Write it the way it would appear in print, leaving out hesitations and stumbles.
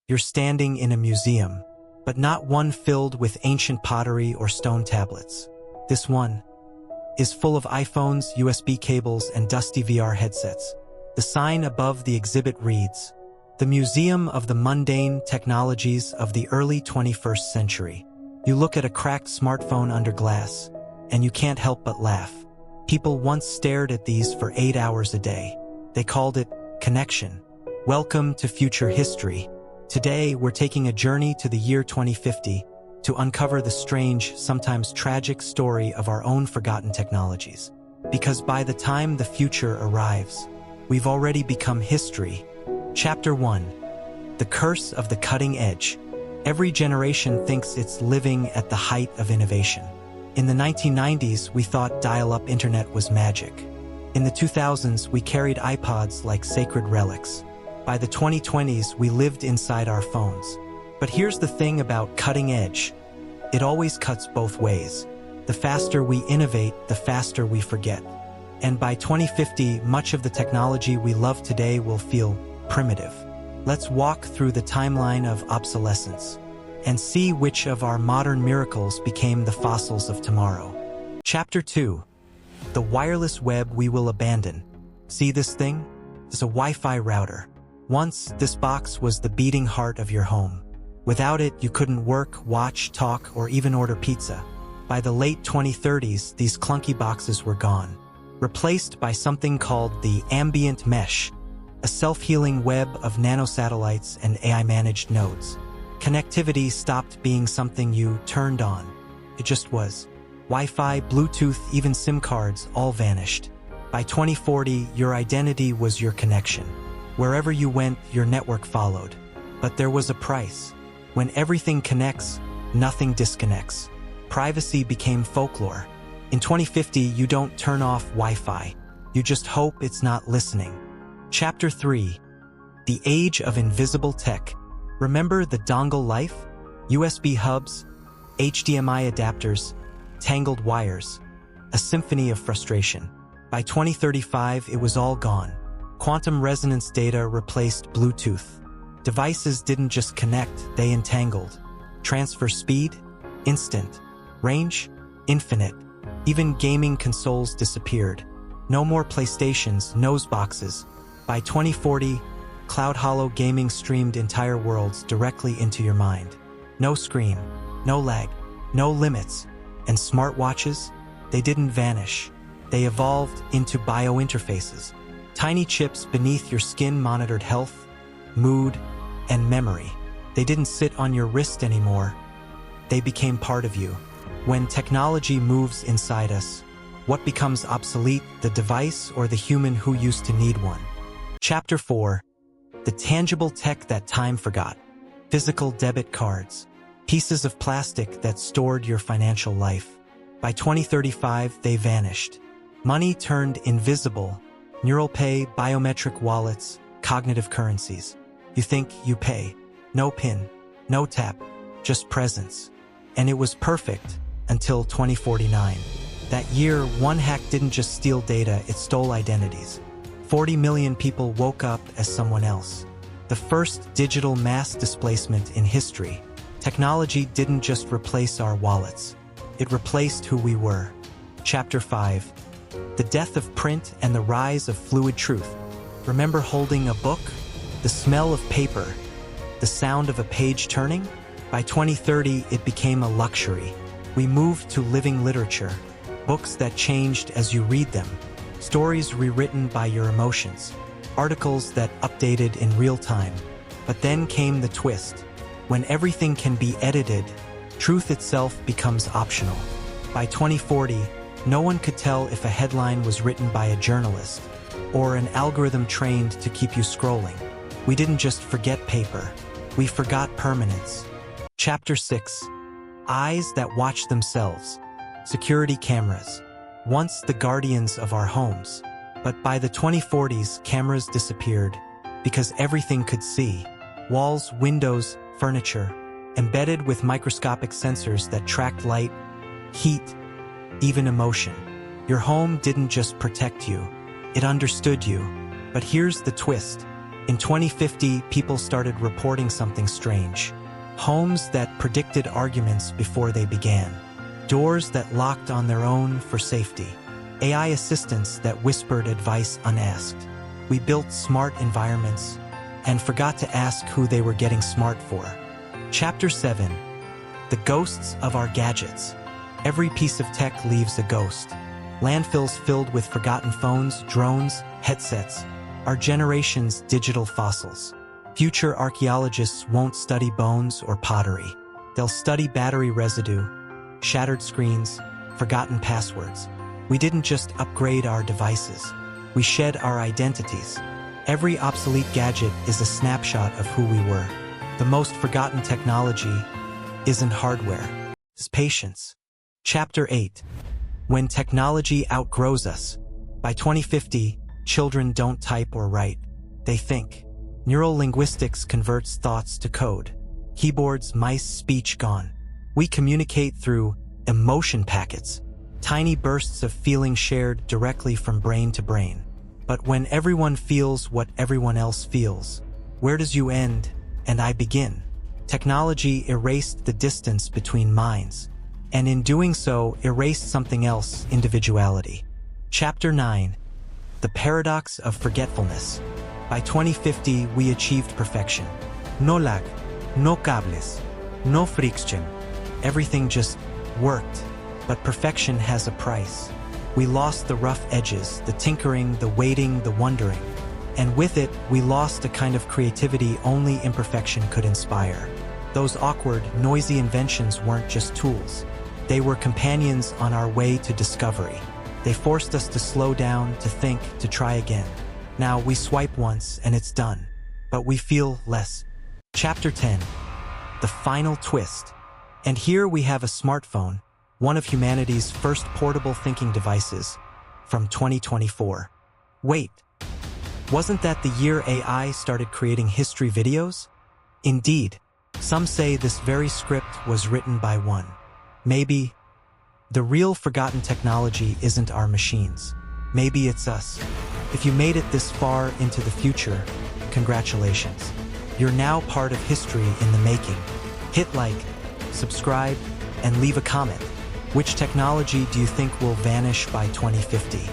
You're standing in a museum, but not one filled with ancient pottery or stone tablets. This one is full of iPhones, USB cables, and dusty VR headsets. The sign above the exhibit reads, "The Museum of the Mundane Technologies of the Early 21st Century." You look at a cracked smartphone under glass, and you can't help but laugh. People once stared at these for 8 hours a day. They called it connection. Welcome to future history. Today, we're taking a journey to the year 2050 to uncover the strange, sometimes tragic story of our own forgotten technologies. Because by the time the future arrives, we've already become history. Chapter 1. The Curse of the Cutting Edge. Every generation thinks it's living at the height of innovation. In the 1990s, we thought dial-up internet was magic. In the 2000s, we carried iPods like sacred relics. By the 2020s, we lived inside our phones. But here's the thing about cutting edge. It always cuts both ways. The faster we innovate, the faster we forget. And by 2050, much of the technology we love today will feel primitive. Let's walk through the timeline of obsolescence and see which of our modern miracles became the fossils of tomorrow. Chapter 2. The wireless web we will abandon. See this thing? It's a Wi-Fi router. Once, this box was the beating heart of your home. Without it, you couldn't work, watch, talk, or even order pizza. By the late 2030s, these clunky boxes were gone, replaced by something called the ambient mesh, a self-healing web of nanosatellites and AI-managed nodes. Connectivity stopped being something you turned on. It just was. Wi-Fi, Bluetooth, even SIM cards all vanished. By 2040, your identity was your connection. Wherever you went, your network followed. But there was a price. When everything connects, nothing disconnects. Privacy became folklore. In 2050, you don't turn off Wi-Fi. You just hope it's not listening. Chapter 3. The Age of Invisible Tech. Remember the dongle life? USB hubs, HDMI adapters, tangled wires. A symphony of frustration. By 2035, it was all gone. Quantum resonance data replaced Bluetooth. Devices didn't just connect, they entangled. Transfer speed? Instant. Range? Infinite. Even gaming consoles disappeared. No more PlayStations, nose boxes. By 2040, Cloud Hollow gaming streamed entire worlds directly into your mind. No screen, no lag, no limits. And smartwatches? They didn't vanish. They evolved into biointerfaces. Tiny chips beneath your skin monitored health, mood, and memory. They didn't sit on your wrist anymore. They became part of you. When technology moves inside us, what becomes obsolete, the device or the human who used to need one? Chapter 4. The tangible tech that time forgot. Physical debit cards. Pieces of plastic that stored your financial life. By 2035, they vanished. Money turned invisible. Neural pay, biometric wallets, cognitive currencies. You think you pay. No PIN, no tap, just presence. And it was perfect until 2049. That year, one hack didn't just steal data, it stole identities. 40 million people woke up as someone else. The first digital mass displacement in history. Technology didn't just replace our wallets. It replaced who we were. Chapter 5. The death of print and the rise of fluid truth. Remember holding a book? The smell of paper? The sound of a page turning? By 2030, it became a luxury. We moved to living literature. Books that changed as you read them. Stories rewritten by your emotions. Articles that updated in real time. But then came the twist. When everything can be edited, truth itself becomes optional. By 2040, no one could tell if a headline was written by a journalist or an algorithm trained to keep you scrolling. We didn't just forget paper. We forgot permanence. Chapter 6. Eyes that watch themselves. Security cameras. Once the guardians of our homes. But by the 2040s, cameras disappeared because everything could see. Walls, windows, furniture, embedded with microscopic sensors that tracked light, heat, even emotion. Your home didn't just protect you, it understood you. But here's the twist. In 2050, people started reporting something strange. Homes that predicted arguments before they began. Doors that locked on their own for safety. AI assistants that whispered advice unasked. We built smart environments and forgot to ask who they were getting smart for. Chapter 7. The ghosts of our gadgets. Every piece of tech leaves a ghost. Landfills filled with forgotten phones, drones, headsets. Our generation's digital fossils. Future archaeologists won't study bones or pottery. They'll study battery residue, shattered screens, forgotten passwords. We didn't just upgrade our devices. We shed our identities. Every obsolete gadget is a snapshot of who we were. The most forgotten technology isn't hardware, it's patience. Chapter 8. When technology outgrows us. By 2050, children don't type or write. They think. Neural linguistics converts thoughts to code. Keyboards, mice, speech gone. We communicate through emotion packets. Tiny bursts of feeling shared directly from brain to brain. But when everyone feels what everyone else feels, where does you end and I begin? Technology erased the distance between minds, and in doing so, erased something else, individuality. Chapter 9. The paradox of forgetfulness. By 2050, we achieved perfection. No lag, no cables, no friction. Everything just worked, but perfection has a price. We lost the rough edges, the tinkering, the waiting, the wondering. And with it, we lost a kind of creativity only imperfection could inspire. Those awkward, noisy inventions weren't just tools. They were companions on our way to discovery. They forced us to slow down, to think, to try again. Now we swipe once and it's done, but we feel less. Chapter 10. The final twist. And here we have a smartphone, one of humanity's first portable thinking devices, from 2024. Wait, wasn't that the year AI started creating history videos? Indeed, some say this very script was written by one. Maybe the real forgotten technology isn't our machines. Maybe it's us. If you made it this far into the future, congratulations. You're now part of history in the making. Hit like, subscribe, and leave a comment. Which technology do you think will vanish by 2050?